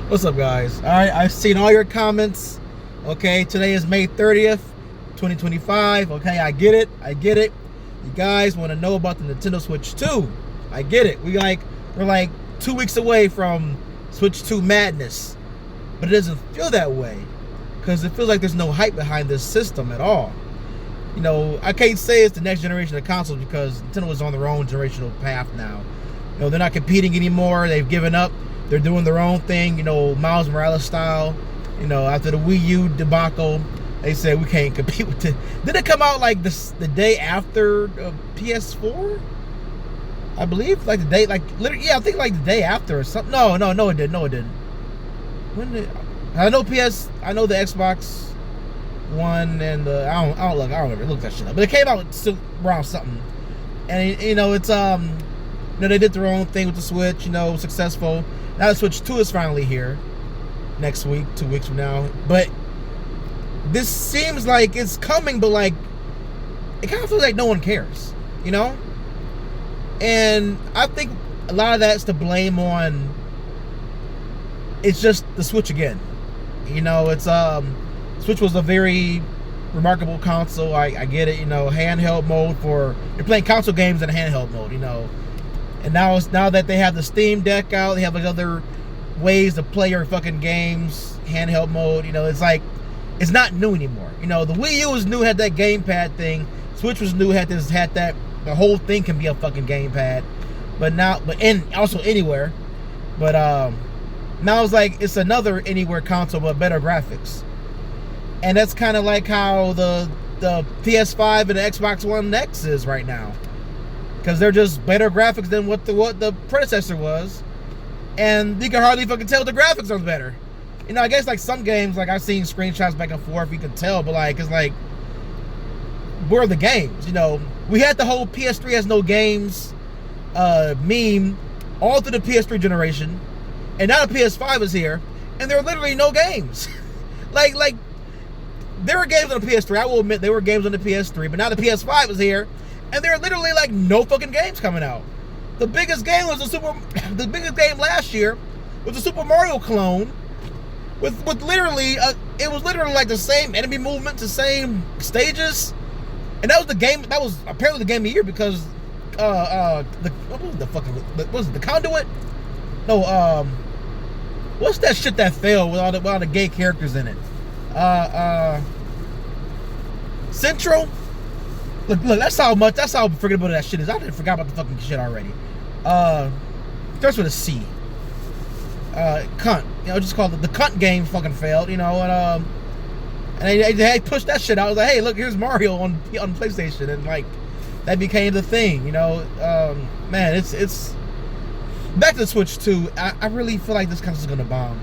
What's up, guys? All right, I've seen all your comments. Okay, today is May 30th, 2025. Okay, I get it. You guys want to know about the Nintendo Switch 2. I get it. We're like 2 weeks away from Switch 2 madness. But it doesn't feel that way because it feels like there's no hype behind this system at all. You know, I can't say it's the next generation of consoles because Nintendo is on their own generational path now. You know, they're not competing anymore. They've given up. They're doing their own thing, you know, Miles Morales style. You know, after the Wii U debacle, they said we can't compete with it. Did it come out like the day after PS4? I believe, like the day, like literally, yeah, I think like the day after or something. No, it didn't. When did I know I know the Xbox One and the I don't remember. Look that shit up, but it came out still around something. And you know, it's you know, they did their own thing with the Switch. You know, successful. Now the Switch 2 is finally here next week, 2 weeks from now. But this seems like it's coming, but like it kind of feels like no one cares, you know? And I think a lot of that's to blame on it's just the Switch again. You know, it's Switch was a very remarkable console. I get it, you know, handheld mode for you're playing console games in handheld mode, you know. And now that they have the Steam Deck out, they have like other ways to play your fucking games, handheld mode. You know, it's like it's not new anymore. You know, the Wii U was new, had that gamepad thing. Switch was new, had that. The whole thing can be a fucking gamepad, and also anywhere. But now it's like it's another anywhere console but better graphics. And that's kind of like how the PS5 and the Xbox One X is right now. Because they're just better graphics than what the predecessor was. And you can hardly fucking tell the graphics are better. You know, I guess like some games, like I've seen screenshots back and forth, you can tell, but like, it's like, where are the games? You know, we had the whole PS3 has no games meme all through the PS3 generation. And now the PS5 is here, and there are literally no games. like, there were games on the PS3, I will admit there were games on the PS3, but now the PS5 is here, and there are literally like no fucking games coming out. The biggest game the biggest game last year was the Super Mario clone with literally it was literally like the same enemy movements, the same stages, and that was the game. That was apparently the game of the year because what was it, the Conduit? No, what's that shit that failed with all the gay characters in it? Central. Look, that's how forgettable that shit is. I forgot about the fucking shit already. Starts with a C. Cunt. You know, just called it the Cunt game fucking failed, you know, and they pushed that shit out. I was like, hey, look, here's Mario on PlayStation, and like that became the thing, you know. Man, it's back to the Switch 2. I really feel like this console's gonna bomb.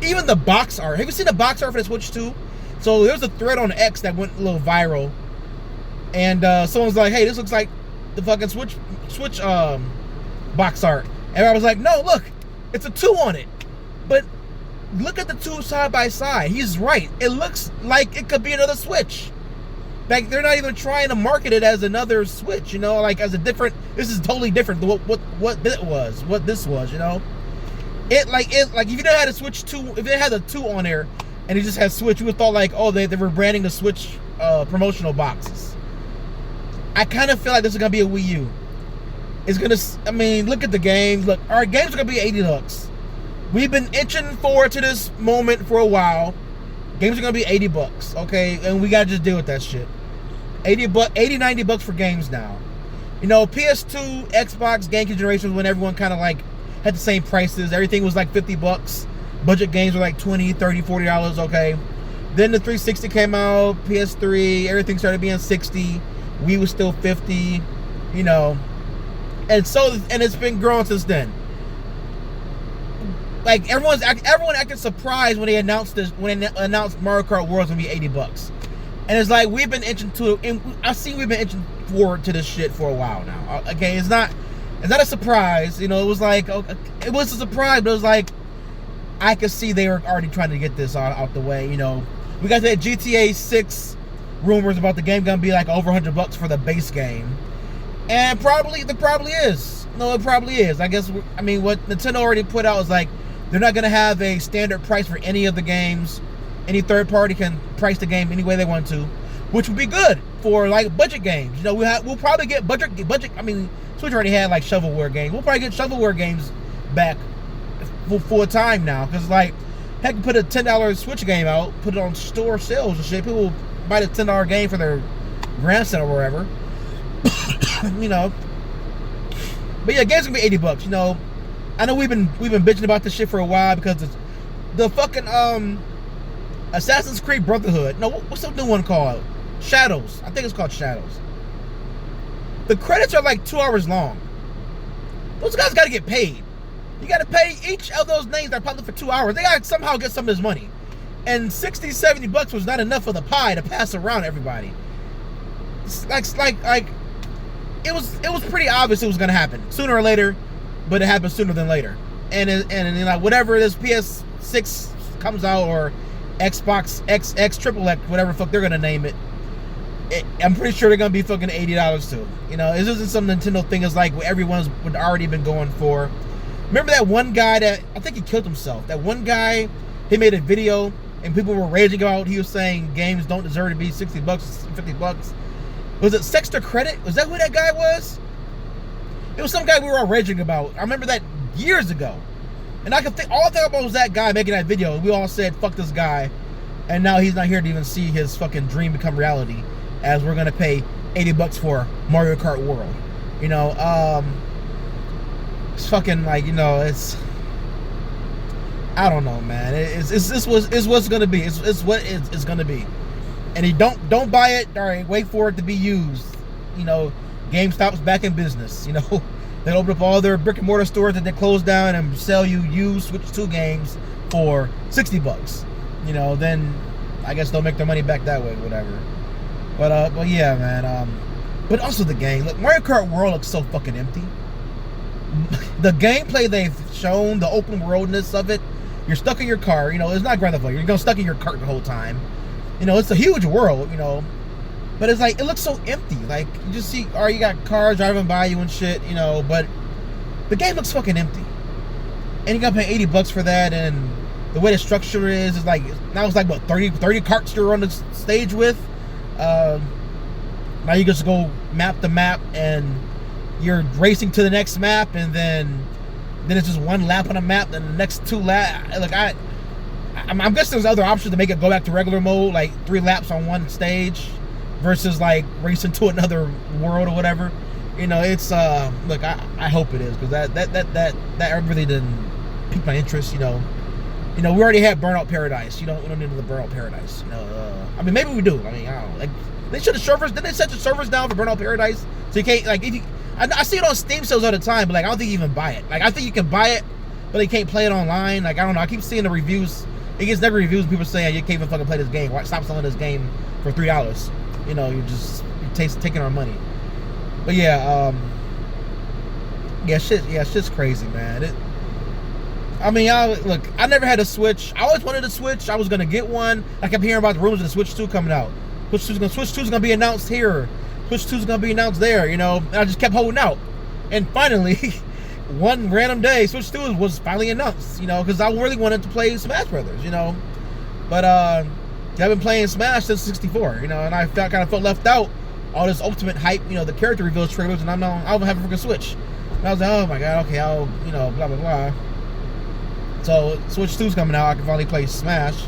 Even the box art. Have you seen the box art for the Switch 2? So there's a thread on X that went a little viral. And someone's like, hey, this looks like the fucking Switch box art. And I was like, no, look, it's a 2 on it. But look at the 2 side by side. He's right. It looks like it could be another Switch. Like, they're not even trying to market it as another Switch, you know, like as a different, this is totally different than what this was, you know. It like if you didn't have a Switch 2, if it had a 2 on there and it just had Switch, you would thought like, oh, they were branding the Switch promotional boxes. I kind of feel like this is going to be a Wii U. It's going to, I mean, look at the games. Look, our games are going to be $80. We've been itching forward to this moment for a while. Games are going to be $80, okay? And we got to just deal with that shit. $90 for games now. You know, PS2, Xbox, GameCube generation when everyone kind of like had the same prices. Everything was like $50. Budget games were like $20, $30, $40, okay? Then the 360 came out, PS3, everything started being $60. Wii was still $50, you know, and it's been growing since then. Like everyone acted surprised when they announced Mario Kart World's gonna be $80, and it's like we've been itching to, and we've been itching forward to this shit for a while now. Okay, it's not a surprise, you know. It was like it was a surprise, but it was like I could see they were already trying to get this out the way, you know. We got that GTA 6. Rumors about the game gonna be like over $100 for the base game, and probably is. No, it probably is. I guess. I mean, what Nintendo already put out is like They're not going to have a standard price for any of the games. Any third party can price the game any way they want to, which would be good for like budget games. You know, we'll probably get budget. I mean, Switch already had like shovelware games. We'll probably get shovelware games back for a time now, because like, heck, put a $10 Switch game out, put it on store sales and shit. People will buy the $10 game for their grandson or wherever. You know. But yeah, games gonna be $80. You know, I know we've been bitching about this shit for a while because it's the fucking Assassin's Creed Brotherhood. No, what's the new one called? Shadows. I think it's called Shadows. The credits are like 2 hours long. Those guys got to get paid. You got to pay each of those names that popped up for 2 hours. They got to somehow get some of this money. And $60-$70 was not enough for the pie to pass around everybody. It's like it was pretty obvious it was gonna happen sooner or later, but it happened sooner than later. And like whatever this PS6 comes out, or Xbox XX Triple X, whatever the fuck they're gonna name it, I'm pretty sure they're gonna be fucking $80 too. You know, this isn't some Nintendo thing. It's like what everyone's would already been going for. Remember that one guy that I think he killed himself? That one guy, he made a video and people were raging about. He was saying games don't deserve to be $60, $50. Was it Sexter Credit? Was that who that guy was? It was some guy we were all raging about. I remember that years ago. And I could think, all I thought about was that guy making that video. We all said, fuck this guy. And now he's not here to even see his fucking dream become reality, as we're gonna pay $80 for Mario Kart World. You know, it's fucking like, you know, it's, I don't know, man. It's what's gonna be. It's what it's gonna be. And you don't buy it. All right, wait for it to be used. You know, GameStop's back in business. You know, they open up all their brick and mortar stores that they closed down and sell you used Switch 2 games for $60. You know, then I guess they'll make their money back that way, whatever. But yeah, man. But also the game. Look, Mario Kart World looks so fucking empty. The gameplay they've shown, the open worldness of it. You're stuck in your car. You know, it's not Grand Theft Auto. You're stuck in your cart the whole time. You know, it's a huge world, you know, but it's like, it looks so empty. Like, you just see, you got cars driving by you and shit, you know, but the game looks fucking empty. And you gotta pay $80 for that, and the way the structure is like, now it's like, what, 30 carts you're on the stage with? Now you just go map to map, and you're racing to the next map, and then it's just one lap on a map, then the next 2 laps. Like, I'm guessing there's other options to make it go back to regular mode, like 3 laps on one stage versus like racing to another world or whatever. You know, it's look, I hope it is, because that really didn't pique my interest. You know, we already had Burnout Paradise. We don't need the Burnout Paradise. You know, I mean, maybe we do. I mean, I don't know. Like, they should have servers. Didn't they set the servers down for Burnout Paradise? So you can't, like, if you, I see it on Steam sales all the time, but like, I don't think you even buy it. Like, I think you can buy it, but you can't play it online. Like, I don't know. I keep seeing the reviews. It gets never reviews. People saying, you can't even fucking play this game. Why stop selling this game for $3? You know, you're taking our money. But yeah, shit's crazy, man. I never had a Switch. I always wanted a Switch. I was gonna get one. I kept hearing about the rumors of the Switch 2 coming out. Switch 2's gonna be announced here. Switch 2's gonna be announced there. You know, and I just kept holding out. And finally, one random day, Switch 2 was finally announced, you know, because I really wanted to play Smash Brothers, you know. But I've been playing Smash since 64, you know, and I kind of felt left out. All this ultimate hype, you know, the character reveals trailers, and I don't have a freaking Switch. And I was like, oh my god, okay, I'll, you know, blah blah blah. So Switch 2's coming out. I can finally play Smash,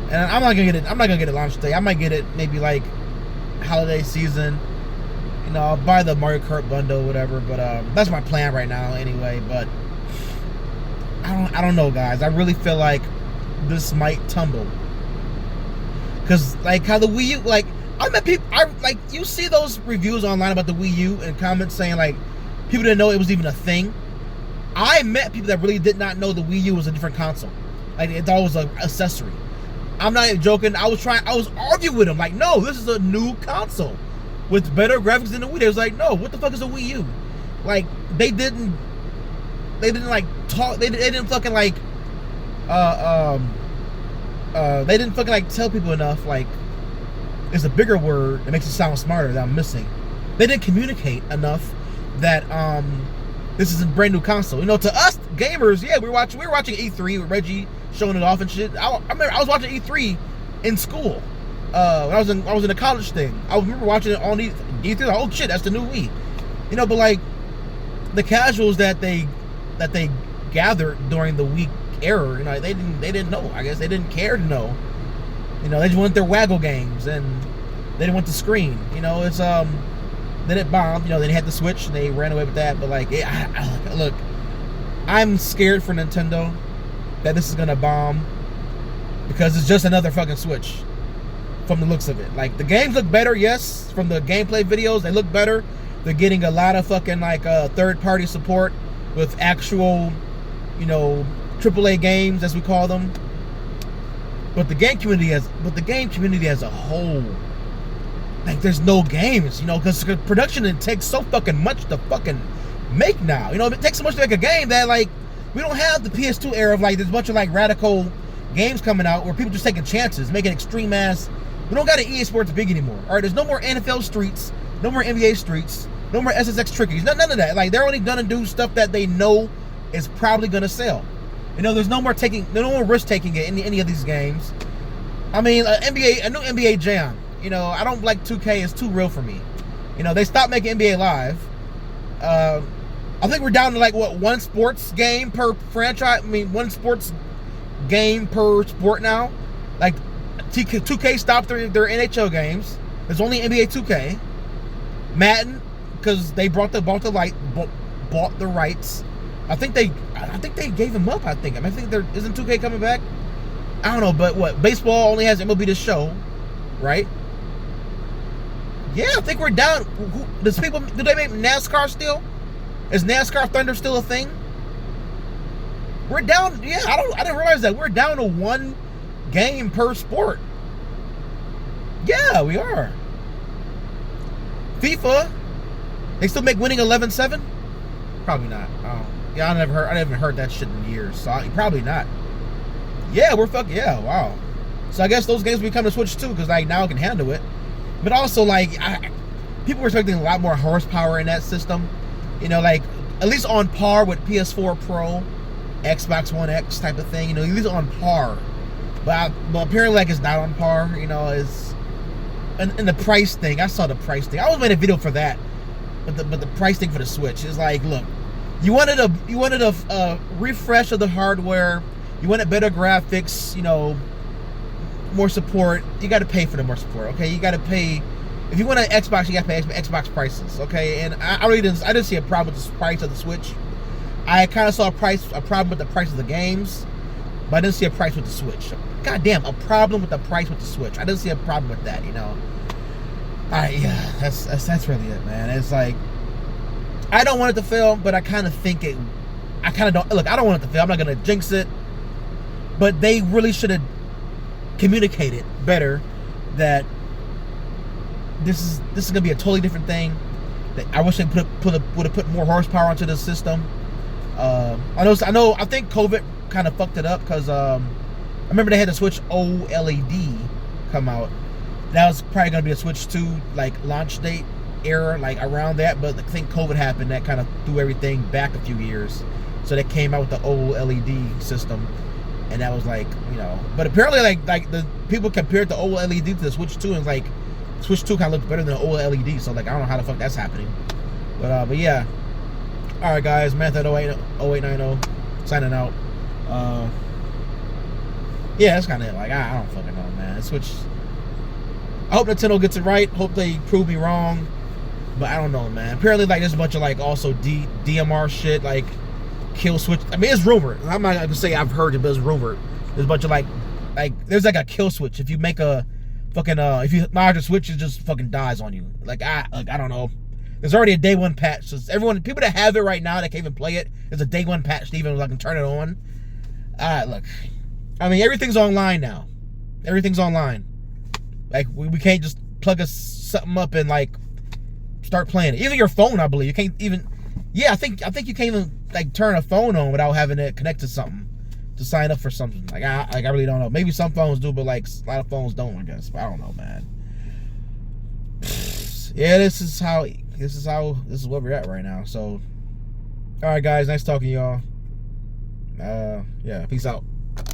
and I'm not gonna get it. I'm not gonna get it launch day. I might get it maybe like holiday season. You know, I'll buy the Mario Kart bundle, whatever. But that's my plan right now, anyway. But I don't know, guys. I really feel like this might tumble, because like how the Wii U, like I met people, you see those reviews online about the Wii U and comments saying like people didn't know it was even a thing. I met people that really did not know the Wii U was a different console. Like, it thought it was an accessory. I'm not even joking. I was arguing with them. Like, no, this is a new console with better graphics than the Wii. They was like, no, what the fuck is a Wii U? Like, they didn't like talk. They didn't fucking like, they didn't fucking like tell people enough. Like, it's a bigger word that makes it sound smarter that I'm missing. They didn't communicate enough that this is a brand new console. You know, to us, gamers, yeah, we were watching E3 with Reggie showing it off and shit. I remember I was watching E3 in school. When I was in a college thing. I remember watching it on E3. Like, oh shit, that's the new Wii. You know, but like the casuals that they gathered during the Wii era, you know, they didn't know. I guess they didn't care to know. You know, they just wanted their waggle games and they didn't want the screen. You know, it's then it bombed. You know, they had the Switch and they ran away with that. But like, look, I'm scared for Nintendo that this is gonna bomb because it's just another fucking Switch. From the looks of it, like the games look better, yes. From the gameplay videos, they look better. They're getting a lot of fucking like third-party support with actual, you know, AAA games as we call them. But the game community as a whole, like there's no games, you know, because production it takes so fucking much to fucking make now. You know, it takes so much to make a game that like we don't have the PS2 era of like there's a bunch of like radical games coming out where people just taking chances, making extreme ass. We don't got an EA Sports Big anymore. All right, there's no more NFL Streets, no more NBA Streets, no more SSX Trickies, none of that. Like they're only gonna do stuff that they know is probably gonna sell. You know, there's no more risk taking in any of these games. I mean, a new NBA Jam. You know, I don't like 2K. It's too real for me. You know, they stopped making NBA Live. I think we're down to like what, one sports game per franchise. I mean, one sports game per sport now. Like 2K stopped their NHL games. There's only NBA 2K. Madden, because they bought the rights. I think they gave them up. I think there isn't 2K coming back. I don't know, but what, baseball only has MLB The Show, right? Yeah, I think we're down. Do they make NASCAR still? Is NASCAR Thunder still a thing? We're down. Yeah, I didn't realize that we're down to one game per sport. Yeah, we are. FIFA, they still make winning 11-7? Probably not. Yeah, I never heard that shit in years. So probably not. Yeah, yeah, wow. So I guess those games will become a Switch too, because like now I can handle it. But also like people were expecting a lot more horsepower in that system. You know, like at least on par with PS4 Pro, Xbox One X type of thing. You know, at least on par. But apparently like it's not on par. You know, and the price thing. I saw the price thing. I was made a video for that. But the price thing for the Switch is like, look, you wanted a refresh of the hardware. You wanted better graphics. You know, more support. You got to pay for the more support. Okay, you got to pay. If you want an Xbox, you got to pay Xbox prices. Okay, and I didn't see a problem with the price of the Switch. I kind of saw a problem with the price of the games, but I didn't see a price with the Switch. God damn, a problem with the price with the Switch. I didn't see a problem with that, you know. Yeah, that's really it, man. It's like, I don't want it to fail, but I kind of think it. I kind of don't. Look, I don't want it to fail. I'm not gonna jinx it, but they really should have communicated better that this is gonna be a totally different thing. That I wish they would have put more horsepower onto the system. I think COVID kind of fucked it up because I remember they had the Switch OLED come out. That was probably gonna be a Switch 2 like launch date era, like around that. But I think COVID happened, that kind of threw everything back a few years. So they came out with the OLED system, and that was like, you know. But apparently, like the people compared the OLED to the Switch 2, and it's like Switch 2 kind of looks better than the OLED. So like I don't know how the fuck that's happening. But yeah. All right, guys. Method0890 signing out. Yeah, that's kind of it. Like I don't fucking know, man. Switch. I hope Nintendo gets it right. Hope they prove me wrong. But I don't know, man. Apparently, like there's a bunch of like also DMR shit, like kill switch. I mean, it's rumored. I'm not gonna say I've heard it, but it's rumored. There's a bunch of like there's like a kill switch. If you make a fucking if you large a switch, it just fucking dies on you. Like I don't know. There's already a day one patch. So people that have it right now that can't even play it, there's a day one patch to even like turn it on. Look, I mean everything's online now. Everything's online. Like we can't just plug something up and like start playing it. Even your phone, I believe you can't even. Yeah, I think you can't even like turn a phone on without having it connect to something to sign up for something. Like I really don't know. Maybe some phones do, but like a lot of phones don't, I guess. But I don't know, man. Yeah, this is what we're at right now. So, all right, guys, nice talking to y'all. Yeah, peace out.